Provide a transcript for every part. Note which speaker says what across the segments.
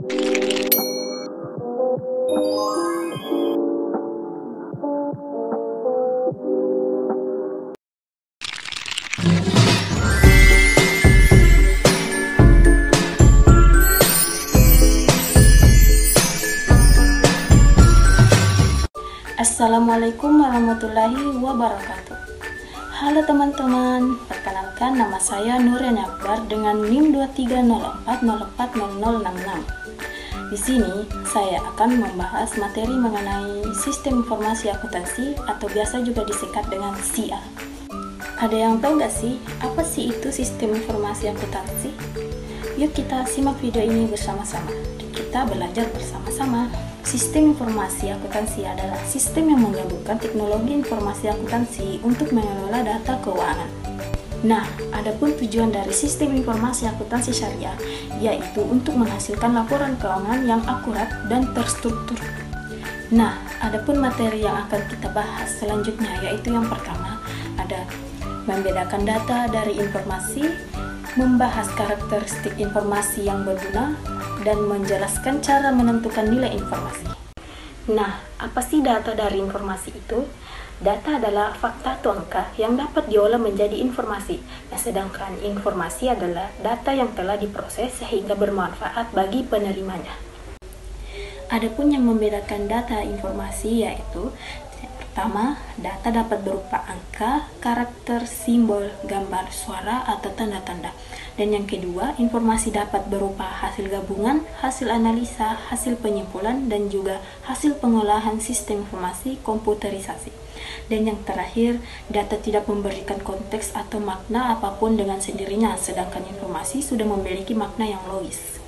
Speaker 1: Assalamualaikum warahmatullahi wabarakatuh. Halo teman-teman, perkenalkan nama saya Nuriani Akbar dengan NIM 2304040066. Di sini saya akan membahas materi mengenai sistem informasi akuntansi atau biasa juga disingkat dengan SIA. Ada yang tahu nggak sih apa sih itu sistem informasi akuntansi? Yuk kita simak video ini bersama-sama dan kita belajar bersama-sama. Sistem informasi akuntansi adalah sistem yang menggabungkan teknologi informasi akuntansi untuk mengelola data keuangan. Nah, adapun tujuan dari sistem informasi akuntansi syariah yaitu untuk menghasilkan laporan keuangan yang akurat dan terstruktur. Nah, adapun materi yang akan kita bahas selanjutnya yaitu yang pertama ada membedakan data dari informasi, membahas karakteristik informasi yang berguna, dan menjelaskan cara menentukan nilai informasi. Nah, apa sih data dari informasi itu? Data adalah fakta atau angka yang dapat diolah menjadi informasi, sedangkan informasi adalah data yang telah diproses sehingga bermanfaat bagi penerimanya. Adapun yang membedakan data informasi yaitu pertama, data dapat berupa angka, karakter, simbol, gambar, suara, atau tanda-tanda. Dan yang kedua, informasi dapat berupa hasil gabungan, hasil analisa, hasil penyimpulan, dan juga hasil pengolahan sistem informasi komputerisasi. Dan yang terakhir, data tidak memberikan konteks atau makna apapun dengan sendirinya, sedangkan informasi sudah memiliki makna yang logis.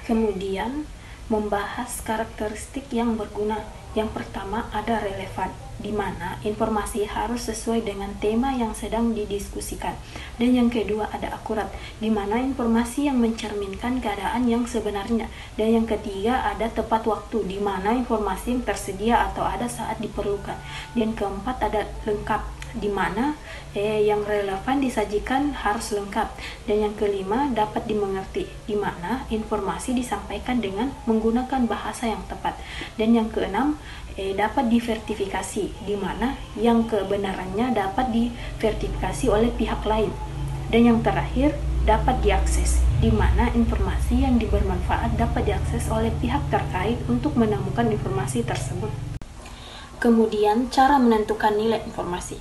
Speaker 1: Kemudian, membahas karakteristik yang berguna. Yang pertama ada relevan, di mana informasi harus sesuai dengan tema yang sedang didiskusikan. Dan yang kedua ada akurat, di mana informasi yang mencerminkan keadaan yang sebenarnya. Dan yang ketiga ada tepat waktu, di mana informasi yang tersedia atau ada saat diperlukan. Dan keempat ada lengkap, di mana yang relevan disajikan harus lengkap. Dan yang kelima dapat dimengerti, di mana informasi disampaikan dengan menggunakan bahasa yang tepat. Dan yang keenam dapat divertifikasi, di mana yang kebenarannya dapat divertifikasi oleh pihak lain. Dan yang terakhir dapat diakses, di mana informasi yang bermanfaat dapat diakses oleh pihak terkait untuk menemukan informasi tersebut. Kemudian cara menentukan nilai informasi.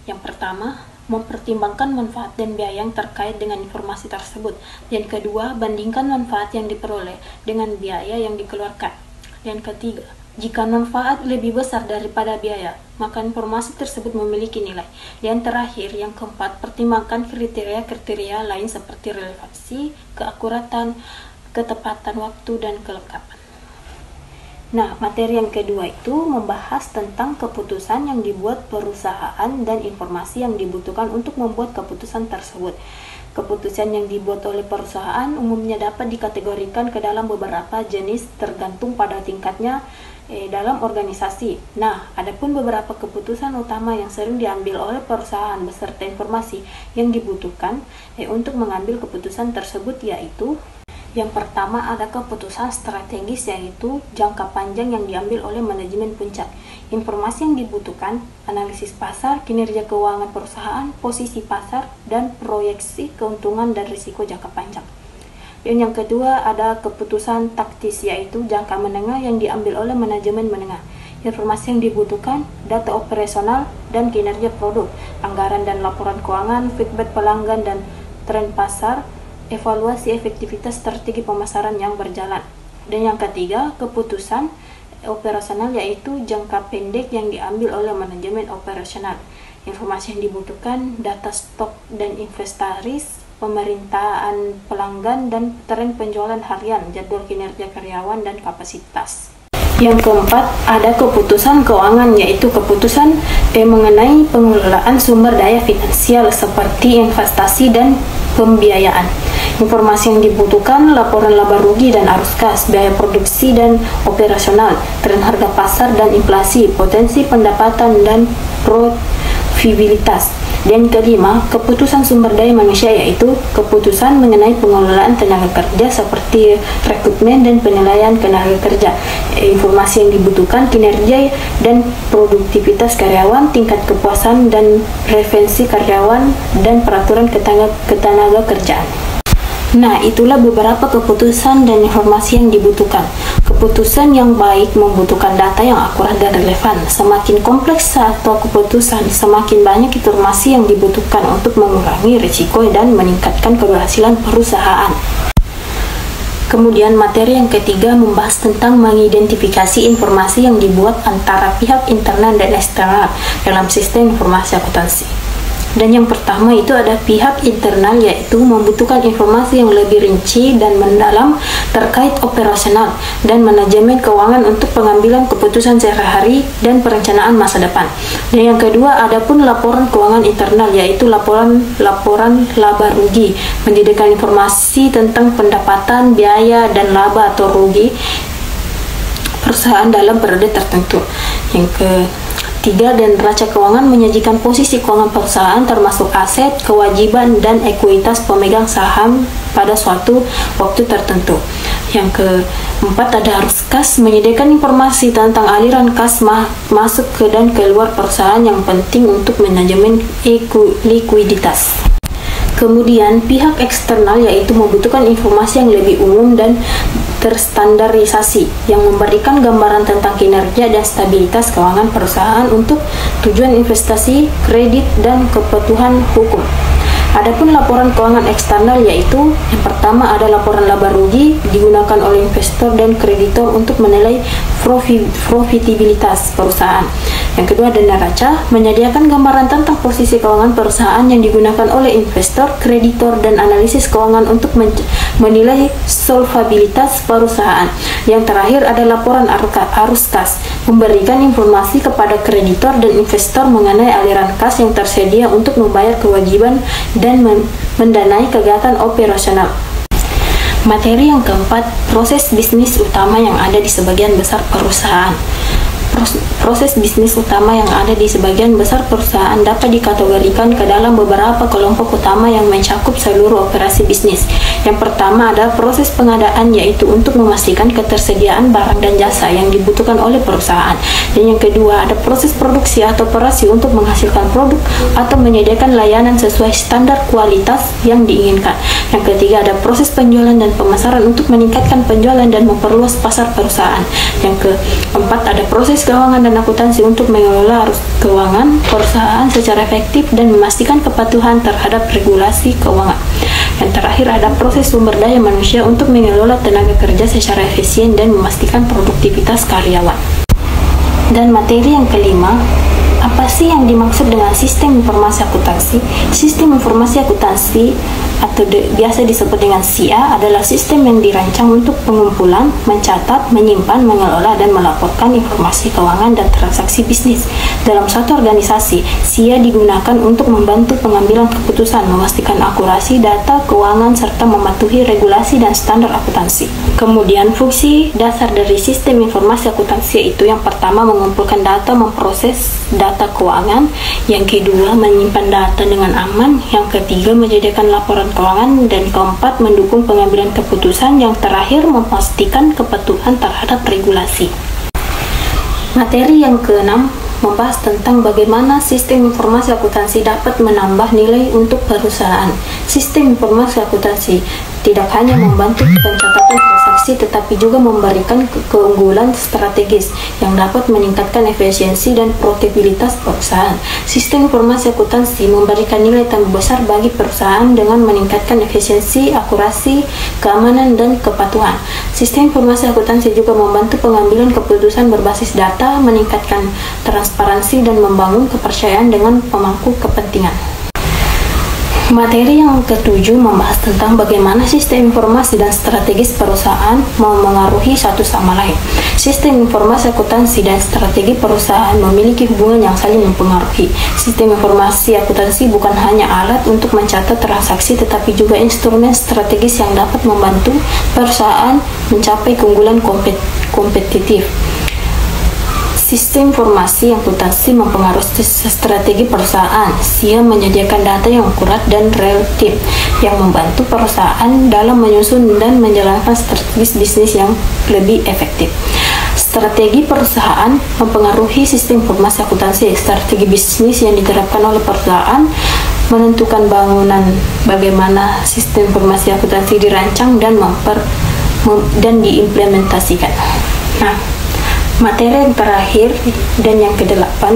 Speaker 1: Yang pertama, mempertimbangkan manfaat dan biaya yang terkait dengan informasi tersebut. Yang kedua, bandingkan manfaat yang diperoleh dengan biaya yang dikeluarkan. Yang ketiga, jika manfaat lebih besar daripada biaya, maka informasi tersebut memiliki nilai. Dan terakhir, yang keempat, pertimbangkan kriteria-kriteria lain seperti relevansi, keakuratan, ketepatan waktu, dan kelengkapan. Nah, materi yang kedua itu membahas tentang keputusan yang dibuat perusahaan dan informasi yang dibutuhkan untuk membuat keputusan tersebut. Keputusan yang dibuat oleh perusahaan umumnya dapat dikategorikan ke dalam beberapa jenis tergantung pada tingkatnya dalam organisasi. Nah, adapun beberapa keputusan utama yang sering diambil oleh perusahaan beserta informasi yang dibutuhkan untuk mengambil keputusan tersebut yaitu yang pertama ada keputusan strategis yaitu jangka panjang yang diambil oleh manajemen puncak. Informasi yang dibutuhkan, analisis pasar, kinerja keuangan perusahaan, posisi pasar, dan proyeksi keuntungan dan risiko jangka panjang. Dan yang kedua ada keputusan taktis yaitu jangka menengah yang diambil oleh manajemen menengah. Informasi yang dibutuhkan, data operasional dan kinerja produk, anggaran dan laporan keuangan, feedback pelanggan dan tren pasar, evaluasi efektivitas strategi pemasaran yang berjalan. Dan yang ketiga, keputusan operasional yaitu jangka pendek yang diambil oleh manajemen operasional. Informasi yang dibutuhkan, data stok dan inventaris, pemerintahan pelanggan dan tren penjualan harian, jadwal kinerja karyawan dan kapasitas. Yang keempat, ada keputusan keuangan yaitu keputusan mengenai pengelolaan sumber daya finansial seperti investasi dan pembiayaan. Informasi yang dibutuhkan, laporan laba rugi dan arus kas, biaya produksi dan operasional, tren harga pasar dan inflasi, potensi pendapatan dan profitabilitas. Dan kelima, keputusan sumber daya manusia, yaitu keputusan mengenai pengelolaan tenaga kerja seperti rekrutmen dan penilaian tenaga kerja, informasi yang dibutuhkan, kinerja dan produktivitas karyawan, tingkat kepuasan dan referensi karyawan, dan peraturan ketenaga kerjaan. Nah, itulah beberapa keputusan dan informasi yang dibutuhkan. Keputusan yang baik membutuhkan data yang akurat dan relevan. Semakin kompleks satu keputusan, semakin banyak informasi yang dibutuhkan untuk mengurangi risiko dan meningkatkan keberhasilan perusahaan. Kemudian materi yang ketiga membahas tentang mengidentifikasi informasi yang dibuat antara pihak internal dan eksternal dalam sistem informasi akuntansi. Dan yang pertama itu ada pihak internal, yaitu membutuhkan informasi yang lebih rinci dan mendalam terkait operasional dan manajemen keuangan untuk pengambilan keputusan sehari-hari dan perencanaan masa depan. Dan yang kedua, adapun laporan keuangan internal, yaitu laporan laba rugi, menyediakan informasi tentang pendapatan, biaya, dan laba atau rugi perusahaan dalam periode tertentu. Yang ketiga, dan neraca keuangan menyajikan posisi keuangan perusahaan termasuk aset, kewajiban, dan ekuitas pemegang saham pada suatu waktu tertentu. Yang keempat, ada arus kas, menyediakan informasi tentang aliran kas masuk ke dan keluar perusahaan yang penting untuk manajemen likuiditas. Kemudian pihak eksternal, yaitu membutuhkan informasi yang lebih umum dan terstandarisasi yang memberikan gambaran tentang kinerja dan stabilitas keuangan perusahaan untuk tujuan investasi, kredit, dan kebutuhan hukum. Adapun laporan keuangan eksternal, yaitu yang pertama ada laporan laba rugi, digunakan oleh investor dan kreditor untuk menilai profitabilitas perusahaan. Yang kedua ada neraca, menyediakan gambaran tentang posisi keuangan perusahaan yang digunakan oleh investor, kreditor, dan analisis keuangan untuk menilai solvabilitas perusahaan. Yang terakhir ada laporan arus kas, memberikan informasi kepada kreditor dan investor mengenai aliran kas yang tersedia untuk membayar kewajiban dan mendanai kegiatan operasional. Materi yang keempat, proses bisnis utama yang ada di sebagian besar perusahaan. Proses bisnis utama yang ada di sebagian besar perusahaan dapat dikategorikan ke dalam beberapa kelompok utama yang mencakup seluruh operasi bisnis. Yang pertama adalah proses pengadaan, yaitu untuk memastikan ketersediaan barang dan jasa yang dibutuhkan oleh perusahaan. Dan yang kedua ada proses produksi atau operasi untuk menghasilkan produk atau menyediakan layanan sesuai standar kualitas yang diinginkan. Yang ketiga ada proses penjualan dan pemasaran untuk meningkatkan penjualan dan memperluas pasar perusahaan. Yang keempat ada proses keuangan dan akuntansi untuk mengelola arus keuangan perusahaan secara efektif dan memastikan kepatuhan terhadap regulasi keuangan. Yang terakhir ada proses sumber daya manusia untuk mengelola tenaga kerja secara efisien dan memastikan produktivitas karyawan. Dan materi yang kelima, apa sih yang dimaksud dengan sistem informasi akuntansi? Sistem informasi akuntansi atau biasa disebut dengan SIA adalah sistem yang dirancang untuk pengumpulan, mencatat, menyimpan, mengelola, dan melaporkan informasi keuangan dan transaksi bisnis dalam suatu organisasi. SIA digunakan untuk membantu pengambilan keputusan, memastikan akurasi data keuangan, serta mematuhi regulasi dan standar akuntansi. Kemudian fungsi dasar dari sistem informasi akuntansi yaitu yang pertama mengumpulkan data, memproses data keuangan, yang kedua menyimpan data dengan aman, yang ketiga menyediakan laporan keuangan, dan keempat mendukung pengambilan keputusan, yang terakhir memastikan kepatuhan terhadap regulasi. Materi yang keenam membahas tentang bagaimana sistem informasi akuntansi dapat menambah nilai untuk perusahaan. Sistem informasi akuntansi tidak hanya membantu pencatatan transaksi, tetapi juga memberikan keunggulan strategis yang dapat meningkatkan efisiensi dan profitabilitas perusahaan. Sistem informasi akuntansi memberikan nilai tambah besar bagi perusahaan dengan meningkatkan efisiensi, akurasi, keamanan, dan kepatuhan. Sistem informasi akuntansi juga membantu pengambilan keputusan berbasis data, meningkatkan transparansi, dan membangun kepercayaan dengan pemangku kepentingan. Materi yang ketujuh membahas tentang bagaimana sistem informasi dan strategis perusahaan memengaruhi satu sama lain. Sistem informasi akuntansi dan strategi perusahaan memiliki hubungan yang saling mempengaruhi. Sistem informasi akuntansi bukan hanya alat untuk mencatat transaksi, tetapi juga instrumen strategis yang dapat membantu perusahaan mencapai keunggulan kompetitif. Sistem informasi akuntansi mempengaruhi strategi perusahaan. SIA menyediakan data yang akurat dan relatif yang membantu perusahaan dalam menyusun dan menjalankan strategi bisnis yang lebih efektif. Strategi perusahaan mempengaruhi sistem informasi akuntansi. Strategi bisnis yang diterapkan oleh perusahaan menentukan bangunan bagaimana sistem informasi akuntansi dirancang dan diimplementasikan. Nah, materi yang terakhir dan yang ke-8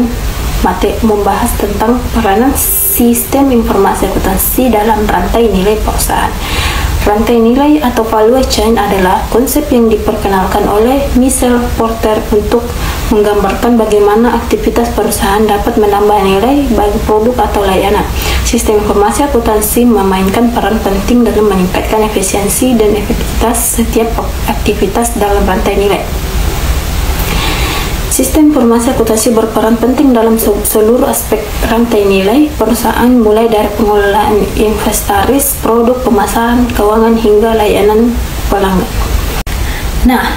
Speaker 1: membahas tentang peranan sistem informasi akuntansi dalam rantai nilai perusahaan. Rantai nilai atau value chain adalah konsep yang diperkenalkan oleh Michel Porter untuk menggambarkan bagaimana aktivitas perusahaan dapat menambah nilai bagi produk atau layanan. Sistem informasi akuntansi memainkan peran penting dalam meningkatkan efisiensi dan efektivitas setiap aktivitas dalam rantai nilai. Sistem informasi akuntansi berperan penting dalam seluruh aspek rantai nilai perusahaan, mulai dari pengelolaan inventaris, produk, pemasaran, keuangan, hingga layanan pelanggan. Nah,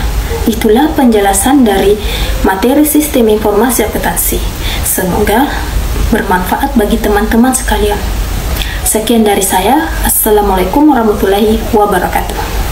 Speaker 1: itulah penjelasan dari materi sistem informasi akuntansi. Semoga bermanfaat bagi teman-teman sekalian. Sekian dari saya. Assalamualaikum warahmatullahi wabarakatuh.